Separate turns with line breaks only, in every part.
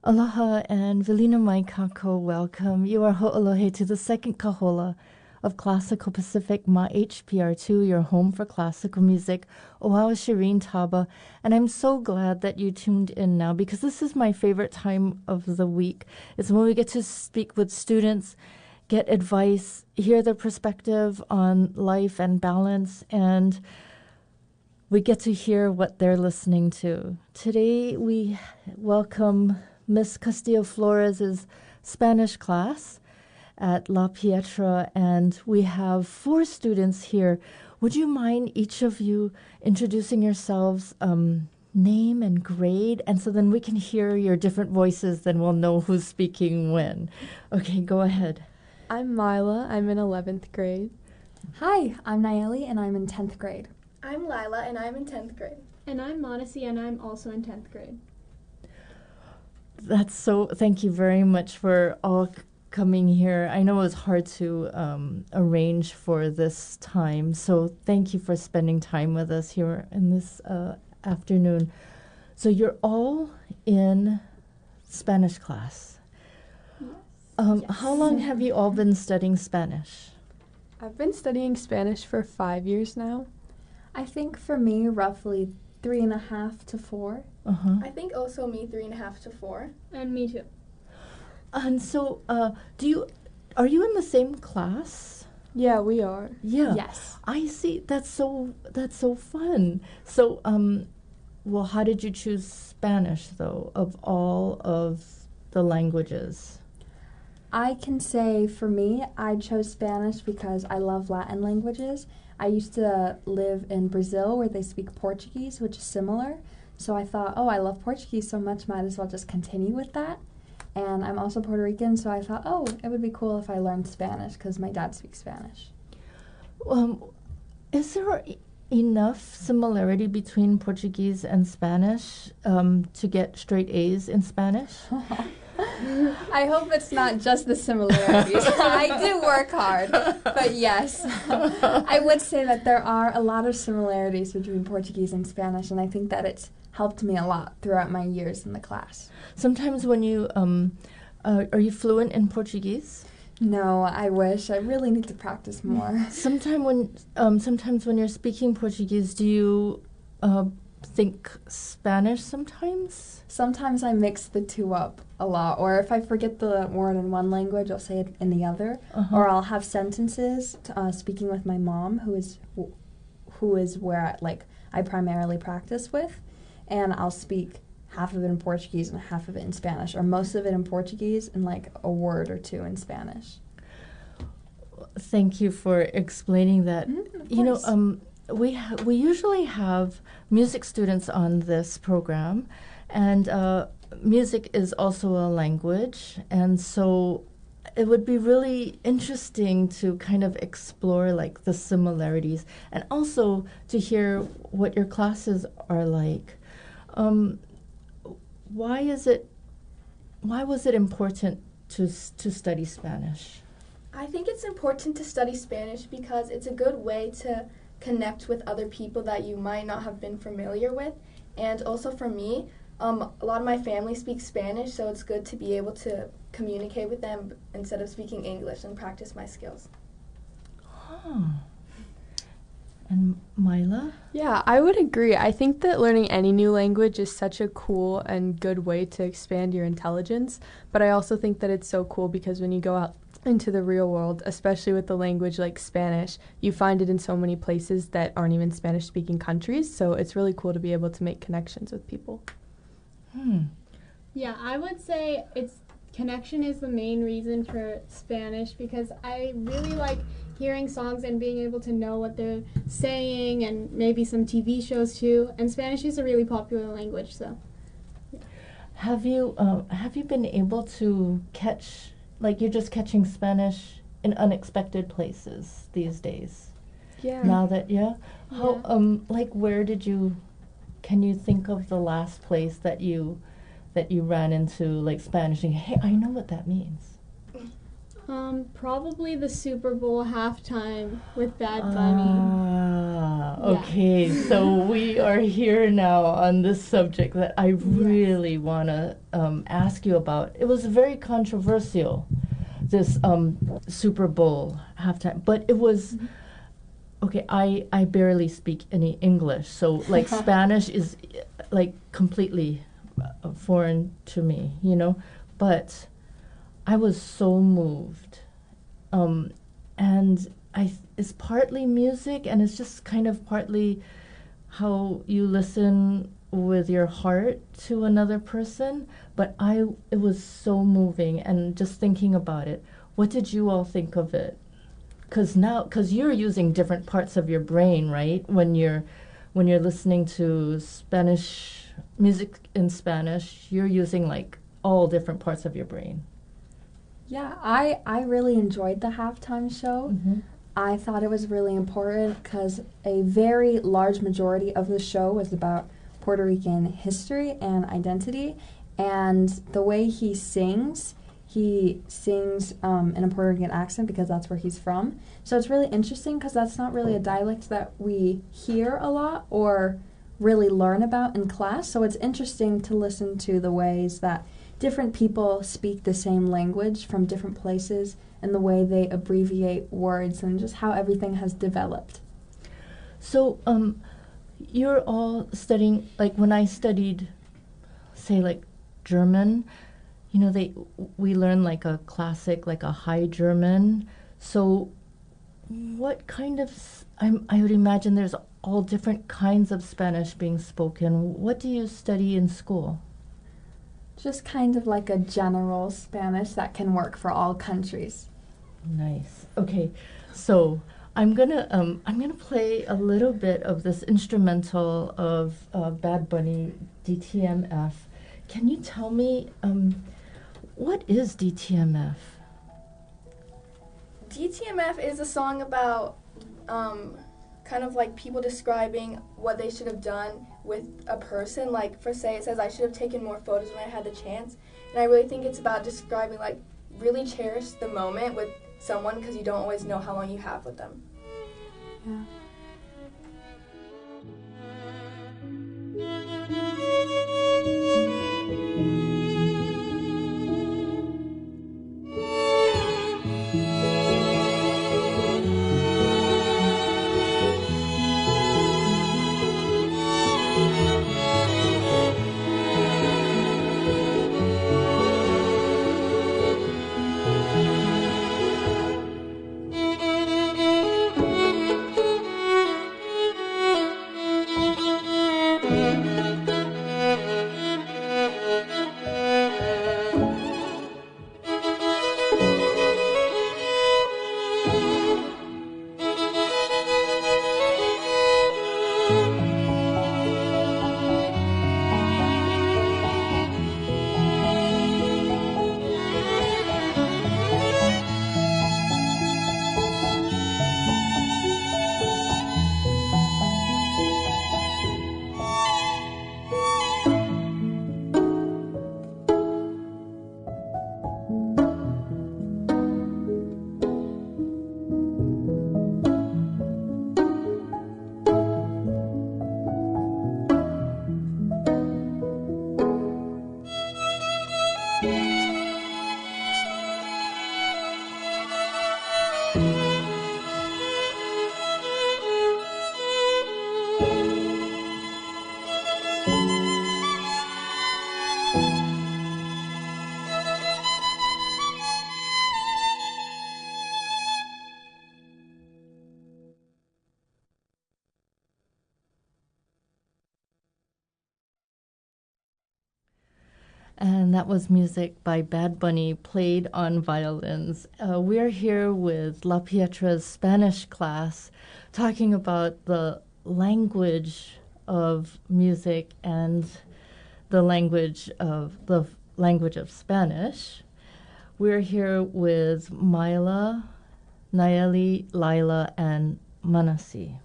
Aloha and Velina mai kako, welcome. You are ho'olohe to the second kahola of Classical Pacific Ma HPR2, your home for classical music. Oahu Sharene Taba, and I'm so glad that you tuned in now because this is my favorite time of the week. It's when we get to speak with students, get advice, hear their perspective on life and balance, and we get to hear what they're listening to. Today we welcome Miss Castillo Flores' Spanish class at La Pietra, and we have 4 students here. Would you mind each of you introducing yourselves, name and grade, and so then we can hear your different voices, then we'll know who's speaking when. Okay, go ahead.
I'm Mila. I'm in 11th grade.
Hi, I'm Nayeli, and I'm in 10th grade.
I'm Lila, and I'm in 10th grade.
And I'm Monacy, and I'm also in 10th grade.
That's so, thank you very much for all coming here. I know it was hard to arrange for this time, so thank you for spending time with us here in this afternoon. So you're all in Spanish class.
Yes.
How long have you all been studying Spanish?
I've been studying Spanish for 5 years now.
I think for me, roughly 3.5 to 4.
I think also me 3.5 to 4.
And me too.
And so, are you in the same class?
Yeah, we are.
Yeah.
Yes.
I see. That's so fun. So, well, how did you choose Spanish though, of all of the languages?
I can say for me, I chose Spanish because I love Latin languages. I used to live in Brazil where they speak Portuguese, which is similar. So I thought, oh, I love Portuguese so much, might as well just continue with that. And I'm also Puerto Rican, so I thought, oh, it would be cool if I learned Spanish because my dad speaks Spanish.
Is there enough similarity between Portuguese and Spanish to get straight A's in Spanish?
I hope it's not just the similarities. I do work hard, but yes. I would say that there are a lot of similarities between Portuguese and Spanish, and I think that it's helped me a lot throughout my years in the class.
Sometimes when you, are you fluent in Portuguese?
No, I wish. I really need to practice more.
Sometimes when you're speaking Portuguese, do you think Spanish sometimes?
Sometimes I mix the two up a lot, or if I forget the word in one language, I'll say it in the other, or I'll have sentences speaking with my mom, who is where I primarily practice with, and I'll speak half of it in Portuguese and half of it in Spanish, or most of it in Portuguese and like a word or two in Spanish.
Thank you for explaining that. You know, we usually have music students on this program, and music is also a language, and so it would be really interesting to kind of explore like the similarities and also to hear what your classes are like. Why was it important to study Spanish?
I think it's important to study Spanish because it's a good way to connect with other people that you might not have been familiar with. And also for me, a lot of my family speaks Spanish, so it's good to be able to communicate with them instead of speaking English and practice my skills.
And Mila?
Yeah, I would agree. I think that learning any new language is such a cool and good way to expand your intelligence, but I also think that it's so cool because when you go out into the real world, especially with a language like Spanish, you find it in so many places that aren't even Spanish-speaking countries, so it's really cool to be able to make connections with people.
Yeah, I would say connection is the main reason for Spanish because I really like hearing songs and being able to know what they're saying and maybe some TV shows too. And Spanish is a really popular language, so. Yeah.
Have you been able to catch, like you're just catching Spanish in unexpected places these days?
Yeah.
Now that, how, like where can you think of the last place that you ran into like Spanish and, hey, I know what that means?
Probably the Super Bowl halftime with Bad Bunny.
Okay, so we are here now on this subject that I really want to ask you about. It was very controversial, this Super Bowl halftime, but it was okay. I barely speak any English, so like Spanish is like completely foreign to me, you know, but I was so moved. And it's partly music, and it's just kind of partly how you listen with your heart to another person. But it was so moving, and just thinking about it, what did you all think of it? Because you're using different parts of your brain, right? When you're listening to Spanish music in Spanish, you're using like all different parts of your brain.
Yeah, I really enjoyed the halftime show. I thought it was really important because a very large majority of the show was about Puerto Rican history and identity. And the way he sings in a Puerto Rican accent because that's where he's from. So it's really interesting because that's not really a dialect that we hear a lot or really learn about in class. So it's interesting to listen to the ways that different people speak the same language from different places and the way they abbreviate words and just how everything has developed.
So you're all studying, like when I studied, say like German, you know, we learn like a classic, like a High German. So what kind of, I would imagine there's all different kinds of Spanish being spoken. What do you study in school?
Just kind of like a general Spanish that can work for all countries.
Nice. Okay, so I'm gonna play a little bit of this instrumental of Bad Bunny, DTMF. Can you tell me what is DTMF?
DTMF is a song about kind of like people describing what they should have done with a person. Like for say, it says I should have taken more photos when I had the chance. And I really think it's about describing like really cherish the moment with someone because you don't always know how long you have with them.
Yeah.
And that was music by Bad Bunny played on violins. We're here with La Pietra's Spanish class talking about the language of music and the language of Spanish. We're here with Myla, Nayeli, Lila, and Manasi.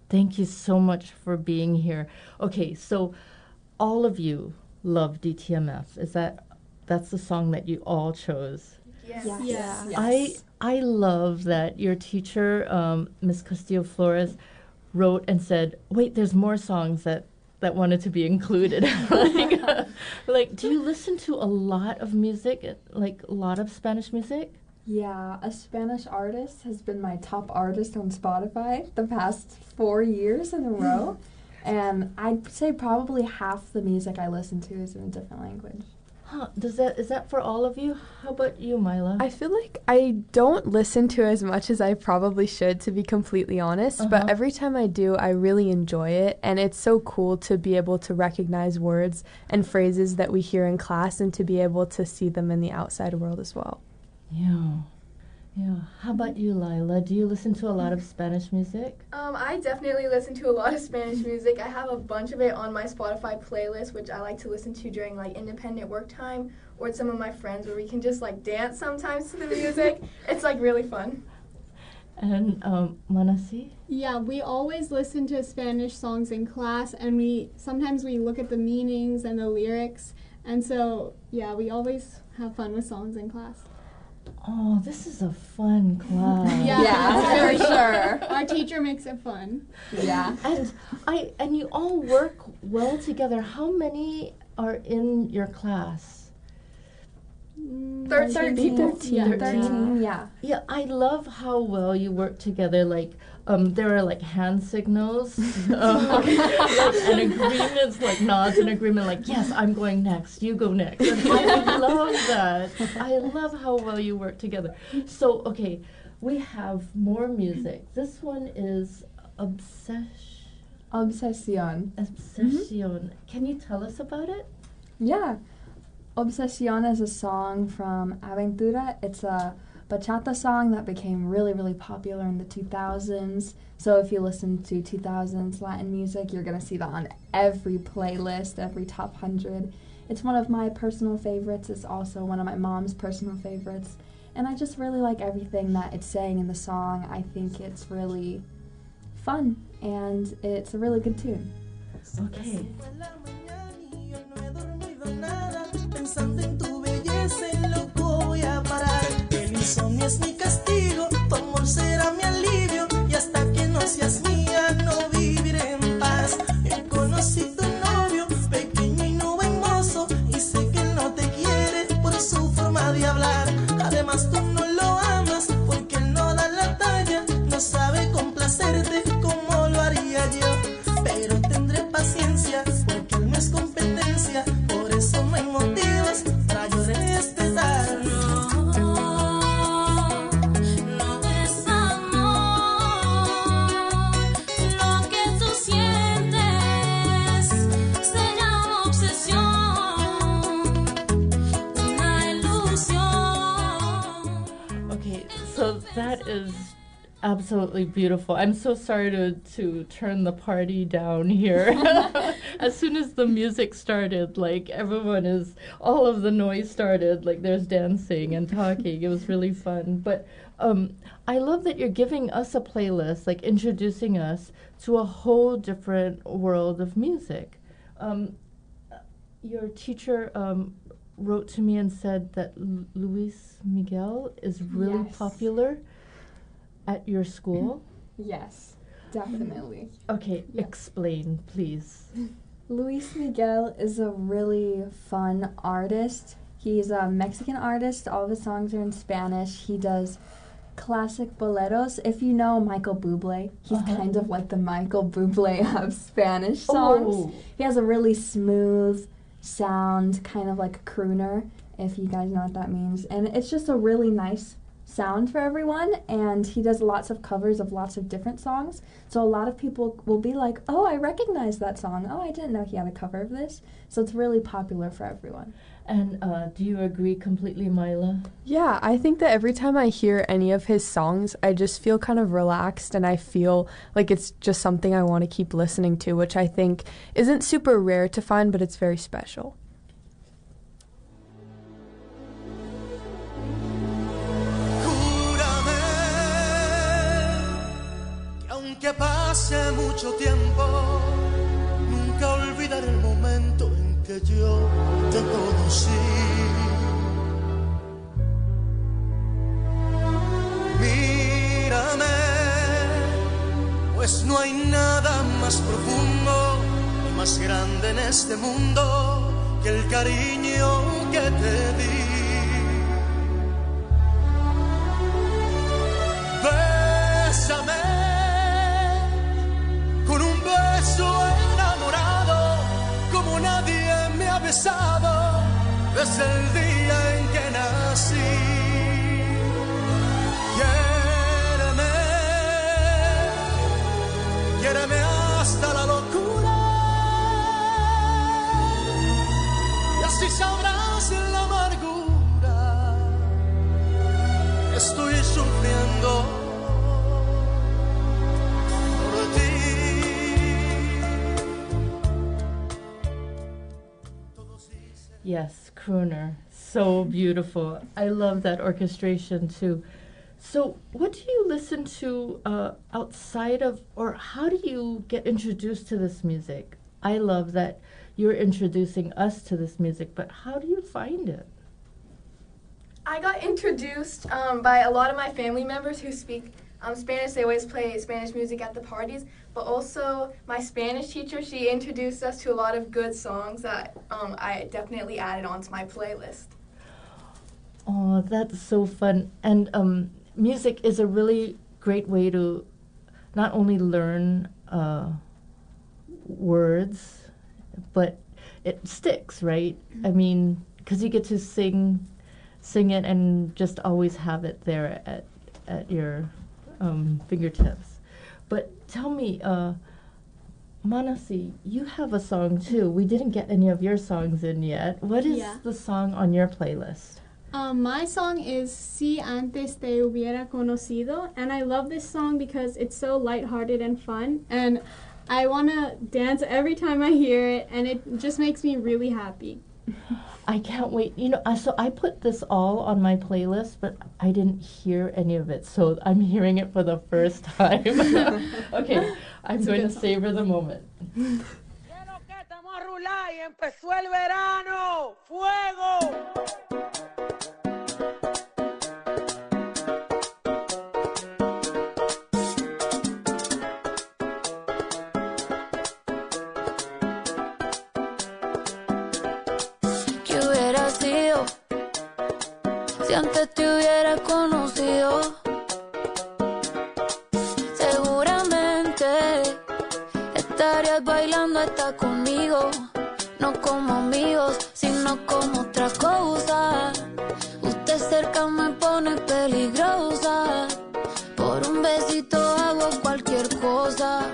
Thank you so much for being here. Okay, so all of you love DTMF. That's the song that you all chose?
Yes.
Yeah.
I love that your teacher, Miss Castillo Flores, wrote and said, "Wait, there's more songs that wanted to be included." like, do you listen to a lot of music, like a lot of Spanish music?
Yeah, a Spanish artist has been my top artist on Spotify the past 4 years in a row. And I'd say probably half the music I listen to is in a different language.
Huh? Is that for all of you? How about you, Mila?
I feel like I don't listen to as much as I probably should, to be completely honest, but every time I do, I really enjoy it, and it's so cool to be able to recognize words and phrases that we hear in class and to be able to see them in the outside world as well.
Yeah. How about you, Lila? Do you listen to a lot of Spanish music?
I definitely listen to a lot of Spanish music. I have a bunch of it on my Spotify playlist, which I like to listen to during like independent work time or with some of my friends, where we can just like dance sometimes to the music. It's like really fun.
And Manasi?
Yeah, we always listen to Spanish songs in class, and sometimes we look at the meanings and the lyrics, and so yeah, we always have fun with songs in class.
Oh, this is a fun class.
Yeah, for sure.
Our teacher makes it fun.
Yeah.
And you all work well together. How many are in your class?
13.
13, yeah.
Yeah, I love how well you work together. Like, there are like hand signals, like, and agreements, like nods and agreement, like, yes, I'm going next, you go next. And I love that. I love how well you work together. So, okay, we have more music. This one is Obsession. Can you tell us about it?
Yeah. Obsession is a song from Aventura. It's a bachata song that became really, really popular in the 2000s. So if you listen to 2000s Latin music, you're going to see that on every playlist, every top 100. It's one of my personal favorites. It's also one of my mom's personal favorites. And I just really like everything that it's saying in the song. I think it's really fun, and it's a really good tune.
Okay.
Pensando en tu belleza, en loco voy a parar. El insomnio es mi castigo, tu amor será mi alivio. Y hasta que no seas mía, no viviré en paz. Yo conocí tu novio, pequeño y no buen mozo, y sé que él no te quiere por su forma de hablar. Además tú no lo amas, porque él no da la talla, no sabe complacerte como lo haría yo. Pero tendré paciencia, porque él no es competencia. Por eso no hay motivos para yo respetarlo. No es amor lo que tú sientes, se llama obsesión, una ilusión.
Okay, so that is absolutely beautiful. I'm so sorry to turn the party down here. As soon as the music started, like all of the noise started, like there's dancing and talking. It was really fun. But I love that you're giving us a playlist, like introducing us to a whole different world of music. Your teacher wrote to me and said that Luis Miguel is really popular at your school?
Yes, definitely.
Okay, explain, please.
Luis Miguel is a really fun artist. He's a Mexican artist. All of his songs are in Spanish. He does classic boleros. If you know Michael Bublé, he's kind of like the Michael Bublé of Spanish songs.
Oh.
He has a really smooth sound, kind of like a crooner, if you guys know what that means. And it's just a really nice sound for everyone, and he does lots of covers of lots of different songs, so a lot of people will be like, oh, I recognize that song, oh, I didn't know he had a cover of this. So it's really popular for everyone.
And do you agree completely, Mila?
Yeah, I think that every time I hear any of his songs, I just feel kind of relaxed, and I feel like it's just something I want to keep listening to, which I think isn't super rare to find, but it's very special.
Que pase mucho tiempo, nunca olvidaré el momento en que yo te conocí. más profundo y más grande en este mundo que el cariño que te di. Bésame con un beso enamorado como nadie me ha besado desde el día en que nací. Quiéreme hasta la locura y así sabrás la amargura que estoy sufriendo por ti.
Yes, crooner. So beautiful. I love that orchestration too. So what do you listen to outside of, or how do you get introduced to this music? I love that you're introducing us to this music, but how do you find it?
I got introduced by a lot of my family members who speak Spanish. They always play Spanish music at the parties, but also my Spanish teacher, she introduced us to a lot of good songs that I definitely added onto my playlist.
Oh, that's so fun. And music is a really great way to not only learn words, but it sticks, right? I mean, because you get to sing it and just always have it there at your fingertips. But tell me, Manasi, you have a song too. We didn't get any of your songs in yet. What is the song on your playlist?
My song is Si Antes Te Hubiera Conocido, and I love this song because it's so lighthearted and fun, and I want to dance every time I hear it, and it just makes me really happy.
I can't wait. You know, so I put this all on my playlist, but I didn't hear any of it, so I'm hearing it for the first time. Okay, I'm going to savor the moment.
Quiero que estamos a rular y empezó el verano. ¡Fuego!
Si antes te hubiera conocido, seguramente estarías bailando hasta conmigo. No como amigos, sino como otra cosa. Usted cerca me pone peligrosa. Por un besito hago cualquier cosa.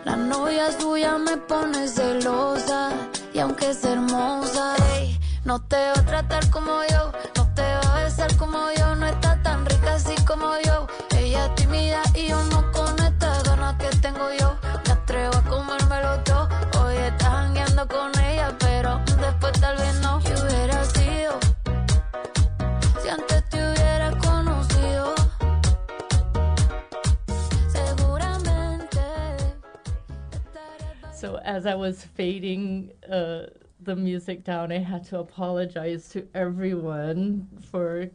La novia suya me pone celosa. Y aunque es hermosa, hey, no te va a tratar como yo. Como yo, no está tan rica así como yo. Ella es tímida y yo no con estas ganas que tengo yo. Me atrevo a comérmelo todo. Hoy estás jangueando con ella, pero después tal vez no. ¿Qué hubiera sido si antes te hubiera conocido? Seguramente.
So as I was fading the music down, I had to apologize to everyone for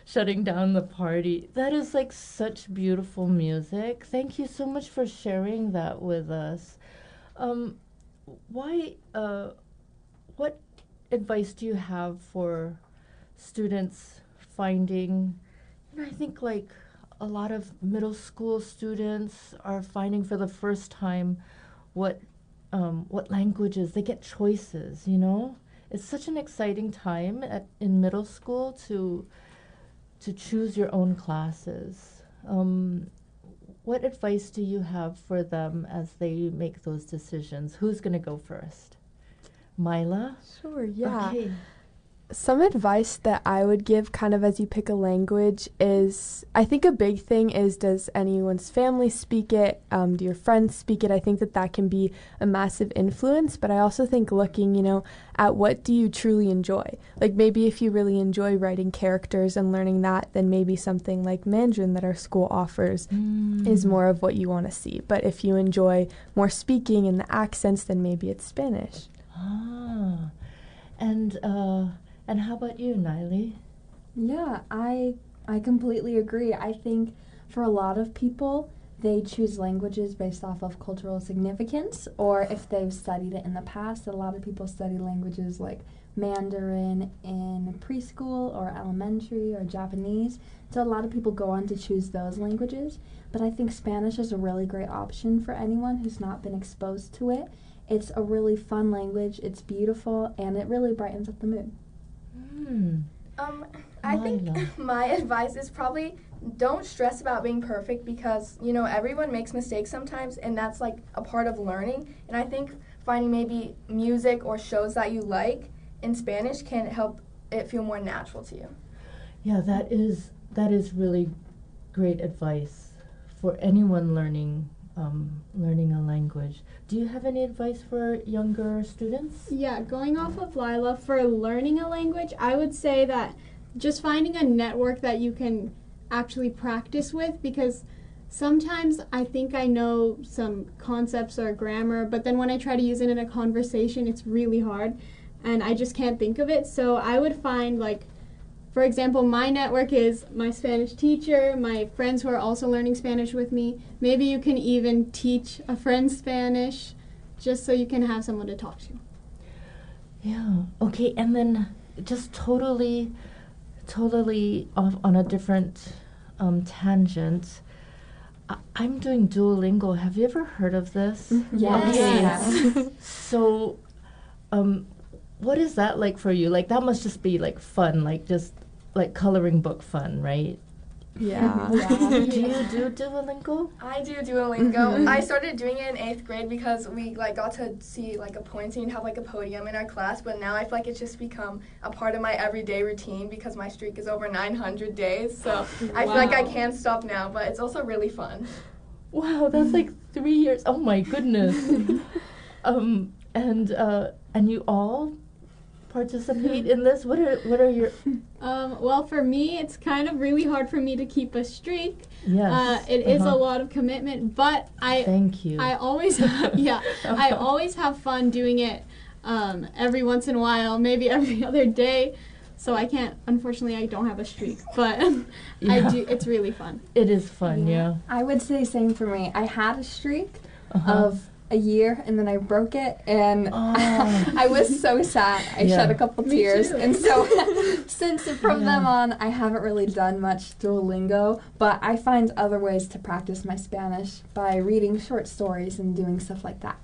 shutting down the party. That is like such beautiful music. Thank you so much for sharing that with us. What advice do you have for students finding, I think like a lot of middle school students are finding for the first time what languages, they get choices, you know? It's such an exciting time in middle school to choose your own classes. What advice do you have for them as they make those decisions? Who's going to go first? Mila?
Sure, yeah.
Okay.
Some advice that I would give kind of as you pick a language is, I think a big thing is, does anyone's family speak it? Do your friends speak it? I think that can be a massive influence, but I also think looking, at what do you truly enjoy? Like maybe if you really enjoy writing characters and learning that, then maybe something like Mandarin that our school offers is more of what you want to see. But if you enjoy more speaking and the accents, then maybe it's Spanish.
Ah, and how about you, Niley?
Yeah, I completely agree. I think for a lot of people, they choose languages based off of cultural significance or if they've studied it in the past. A lot of people study languages like Mandarin in preschool or elementary or Japanese. So a lot of people go on to choose those languages. But I think Spanish is a really great option for anyone who's not been exposed to it. It's a really fun language, it's beautiful, and it really brightens up the mood.
I think my advice is probably don't stress about being perfect because, you know, everyone makes mistakes sometimes, and that's like a part of learning. And I think finding maybe music or shows that you like in Spanish can help it feel more natural to you.
Yeah, that is really great advice for anyone learning a language. Do you have any advice for younger students?
Yeah, going off of Lila, for learning a language, I would say that just finding a network that you can actually practice with, because sometimes I think I know some concepts or grammar, but then when I try to use it in a conversation, it's really hard, and I just can't think of it. So I would find, like, for example, my network is my Spanish teacher, my friends who are also learning Spanish with me. Maybe you can even teach a friend Spanish just so you can have someone to talk to.
Yeah, okay, and then just totally off on a different tangent. I'm doing Duolingo. Have you ever heard of this?
Yes.
Okay. So, what is that like for you? Like, that must just be like fun, like just like coloring book fun, right?
Yeah.
Do you do Duolingo?
I do Duolingo. I started doing it in 8th grade because we like got to see like a pointing and have like a podium in our class, but now I feel like it's just become a part of my everyday routine because my streak is over 900 days, so I feel like I can't stop now, but it's also really fun.
Wow, that's like 3 years. Oh my goodness. And you all participate in this? What are your
Well, for me, it's kind of really hard for me to keep a streak.
Yes.
It is a lot of commitment, but
Thank you.
I always I always have fun doing it every once in a while, maybe every other day. So unfortunately I don't have a streak, but I do. It's really fun.
It is fun, yeah.
I would say same for me. I had a streak of a year, and then I broke it, and I was so sad. I shed a couple tears, and so since from then on, I haven't really done much Duolingo, but I find other ways to practice my Spanish by reading short stories and doing stuff like that.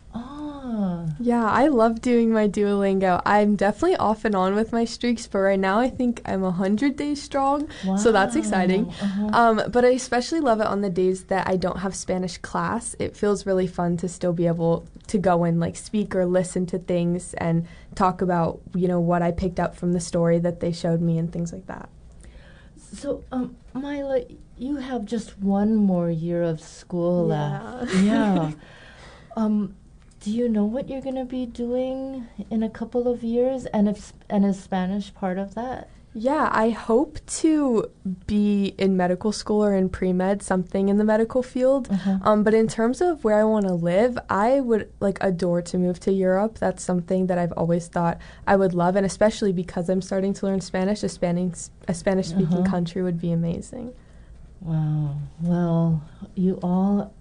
Yeah, I love doing my Duolingo. I'm definitely off and on with my streaks, but right now I think I'm 100 days strong, so that's exciting. But I especially love it on the days that I don't have Spanish class. It feels really fun to still be able to go and like speak or listen to things and talk about, you know, what I picked up from the story that they showed me and things like that.
So, Mila, you have just one more year of school left. Yeah. Do you know what you're going to be doing in a couple of years? And is Spanish part of that?
Yeah, I hope to be in medical school or in pre-med, something in the medical field. But in terms of where I want to live, I would like adore to move to Europe. That's something that I've always thought I would love, and especially because I'm starting to learn Spanish, a Spanish-speaking country would be amazing.
Wow. Well, you all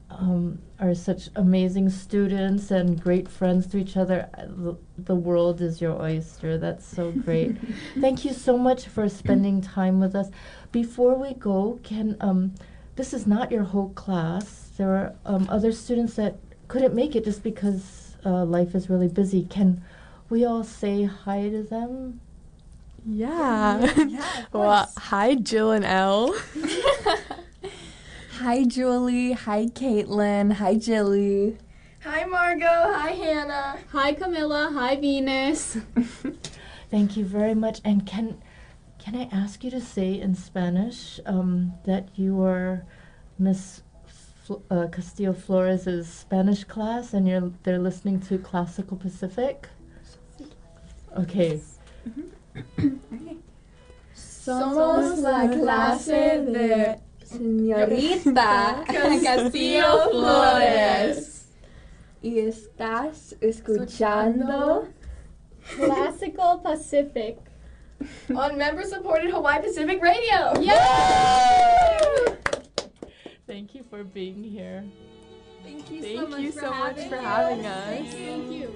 are such amazing students and great friends to each other. The world is your oyster. That's so great. Thank you so much for spending time with us. Before we go, this is not your whole class. There are other students that couldn't make it just because life is really busy. Can we all say hi to them?
Yeah. Well, hi, Jill and Elle.
Hi, Julie. Hi, Caitlin. Hi, Jilly.
Hi, Margot. Hi, Hannah.
Hi, Camilla. Hi, Venus.
Thank you very much. And can I ask you to say in Spanish that you are Miss Castillo Flores' Spanish class and they're listening to Classical Pacific? Okay.
Somos la clase de Señorita Castillo Flores. Y estás escuchando
Classical Pacific
on member-supported Hawaii Pacific Radio.
Yay!
Thank you for being here.
Thank you
Thank
so much
you
for
so much
having
for
us.
having us.
Thank you.